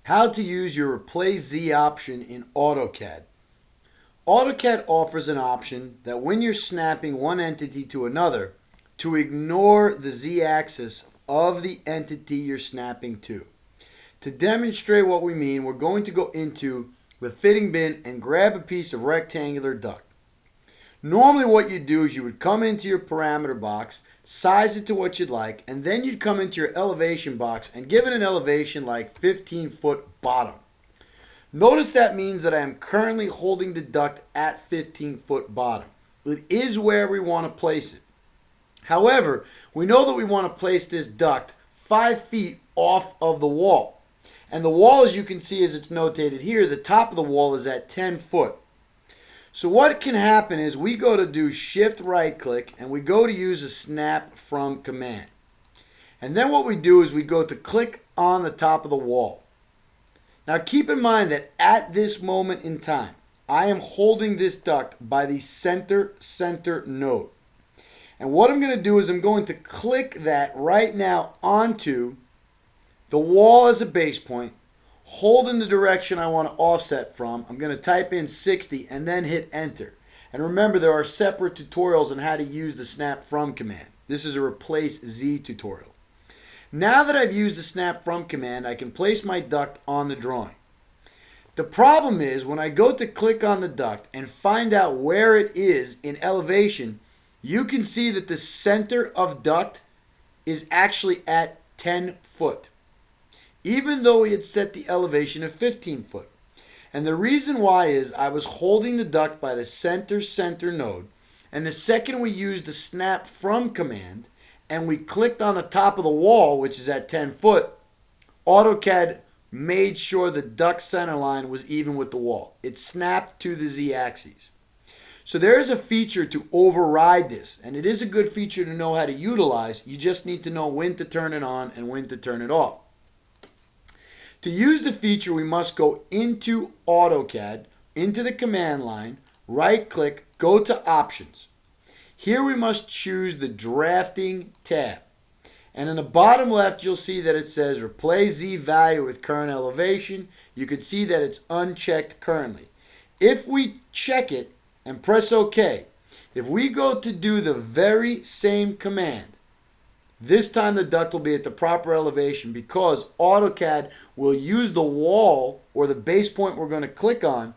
How to use your Replace Z option in AutoCAD. AutoCAD offers an option that when you're snapping one entity to another, to ignore the Z-axis of the entity you're snapping to. To demonstrate what we mean, we're going to go into the fitting bin and grab a piece of rectangular duct. Normally what you do is you would come into your parameter box, size it to what you'd like, and then you'd come into your elevation box and give it an elevation like 15-foot bottom. Notice that means that I am currently holding the duct at 15-foot bottom. It is where we want to place it. However, we know that we want to place this duct 5 feet off of the wall. And the wall, as you can see as it's notated here, the top of the wall is at 10 foot. So what can happen is we go to do shift right click and we go to use a snap from command. And then what we do is we go to click on the top of the wall. Now keep in mind that at this moment in time, I am holding this duct by the center node. And what I'm going to do is I'm going to click that right now onto the wall as a base point, hold in the direction I want to offset from. I'm going to type in 60 and then hit enter. And remember, there are separate tutorials on how to use the snap from command. This is a replace Z tutorial. Now that I've used the snap from command, I can place my duct on the drawing. The problem is when I go to click on the duct and find out where it is in elevation, you can see that the center of duct is actually at 10 foot. Even though we had set the elevation of 15 foot. And the reason why is I was holding the duct by the center node, and the second we used the snap from command and we clicked on the top of the wall, which is at 10 foot, AutoCAD made sure the duct center line was even with the wall. It snapped to the Z-axis. So there is a feature to override this, and it is a good feature to know how to utilize. You just need to know when to turn it on and when to turn it off. To use the feature, we must go into AutoCAD, into the command line, right click, go to options. Here we must choose the drafting tab. And in the bottom left, you'll see that it says replace Z value with current elevation. You can see that it's unchecked currently. If we check it and press OK, if we go to do the very same command, this time the duct will be at the proper elevation because AutoCAD will use the wall or the base point we're going to click on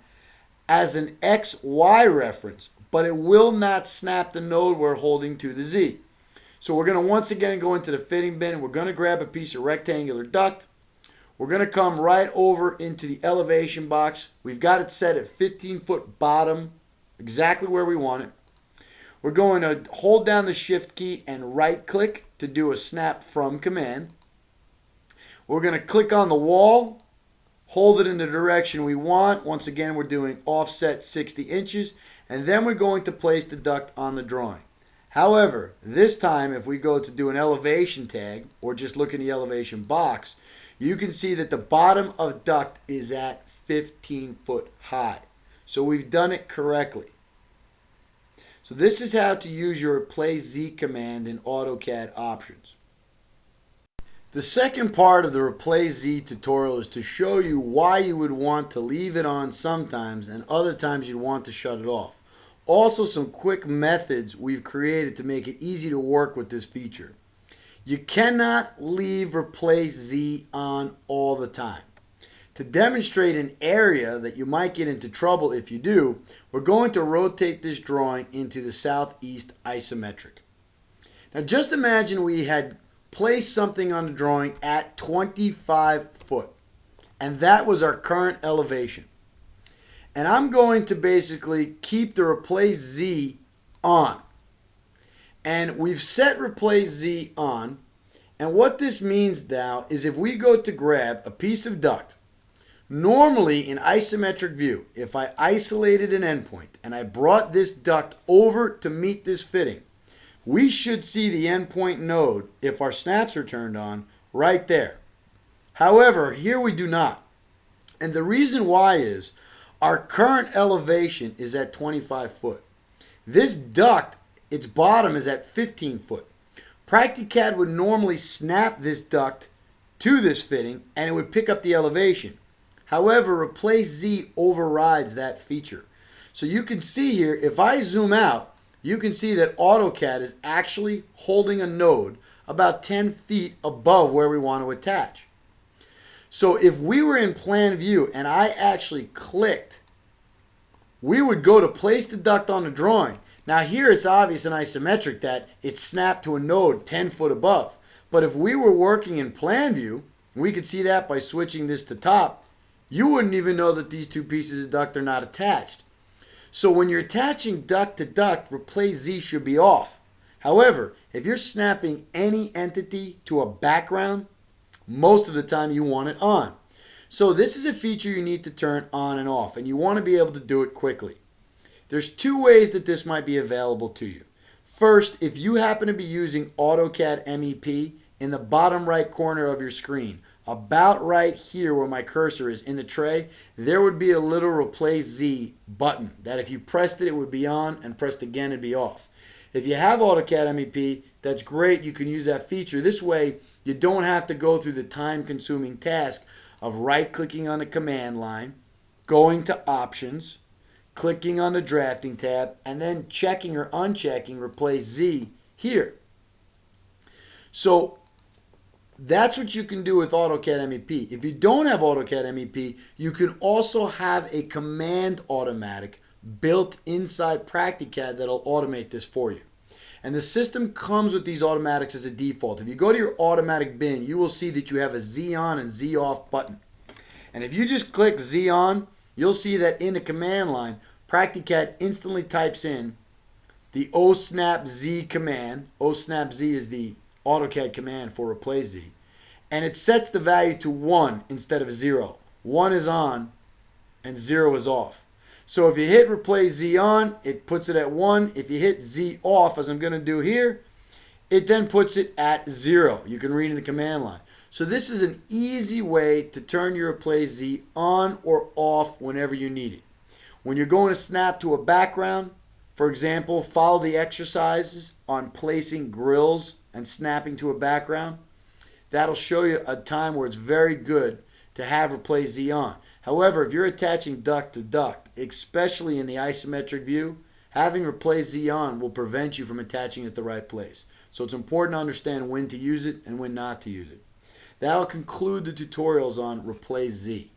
as an XY reference, but it will not snap the node we're holding to the Z. So we're going to once again go into the fitting bin. We're going to grab a piece of rectangular duct. We're going to come right over into the elevation box. We've got it set at 15-foot bottom, exactly where we want it. We're going to hold down the shift key and right click to do a snap from command. We're going to click on the wall, hold it in the direction we want. Once again, we're doing offset 60 inches, and then we're going to place the duct on the drawing. However, this time if we go to do an elevation tag or just look in the elevation box, you can see that the bottom of duct is at 15 foot high. So we've done it correctly. So this is how to use your replace Z command in AutoCAD options. The second part of the replace Z tutorial is to show you why you would want to leave it on sometimes and other times you'd want to shut it off. Also some quick methods we've created to make it easy to work with this feature. You cannot leave replace Z on all the time. To demonstrate an area that you might get into trouble if you do, we're going to rotate this drawing into the southeast isometric. Now just imagine we had placed something on the drawing at 25 foot, and that was our current elevation. And I'm going to basically keep the replace Z on. And we've set replace Z on, and what this means now is if we go to grab a piece of duct, normally in isometric view, if I isolated an endpoint and I brought this duct over to meet this fitting, we should see the endpoint node, if our snaps are turned on, right there. However, here we do not. And the reason why is our current elevation is at 25 foot. This duct, its bottom is at 15 foot. PractiCAD would normally snap this duct to this fitting and it would pick up the elevation. However, Replace Z overrides that feature. So you can see here, if I zoom out, you can see that AutoCAD is actually holding a node about 10 feet above where we want to attach. So if we were in plan view and I actually clicked, we would go to place the duct on the drawing. Now here it's obvious and isometric that it's snapped to a node 10 foot above. But if we were working in plan view, we could see that by switching this to top, you wouldn't even know that these two pieces of duct are not attached. So when you're attaching duct to duct, Replace Z should be off. However, if you're snapping any entity to a background, most of the time you want it on. So this is a feature you need to turn on and off, and you want to be able to do it quickly. There's two ways that this might be available to you. First, if you happen to be using AutoCAD MEP, in the bottom right corner of your screen, about right here where my cursor is in the tray, there would be a little Replace Z button that if you pressed it, it would be on, and pressed again, it'd be off. If you have AutoCAD MEP, that's great. You can use that feature. This way, you don't have to go through the time-consuming task of right-clicking on the command line, going to Options, clicking on the Drafting tab, and then checking or unchecking Replace Z here. So that's what you can do with AutoCAD MEP. If you don't have AutoCAD MEP, you can also have a command automatic built inside PractiCAD that'll automate this for you. And the system comes with these automatics as a default. If you go to your automatic bin, you will see that you have a Z on and Z off button. And if you just click Z on, you'll see that in the command line, PractiCAD instantly types in the OSnapZ command. OSnapZ is the AutoCAD command for Replace Z. And it sets the value to 1 instead of 0. 1 is on and 0 is off. So if you hit Replace Z on, it puts it at 1. If you hit Z off, as I'm going to do here, it then puts it at 0. You can read in the command line. So this is an easy way to turn your Replace Z on or off whenever you need it. When you're going to snap to a background, for example, follow the exercises on placing grills and snapping to a background. That'll show you a time where it's very good to have Replace Z on. However, if you're attaching duct to duct, especially in the isometric view, having Replace Z on will prevent you from attaching it at the right place. So it's important to understand when to use it and when not to use it. That'll conclude the tutorials on Replace Z.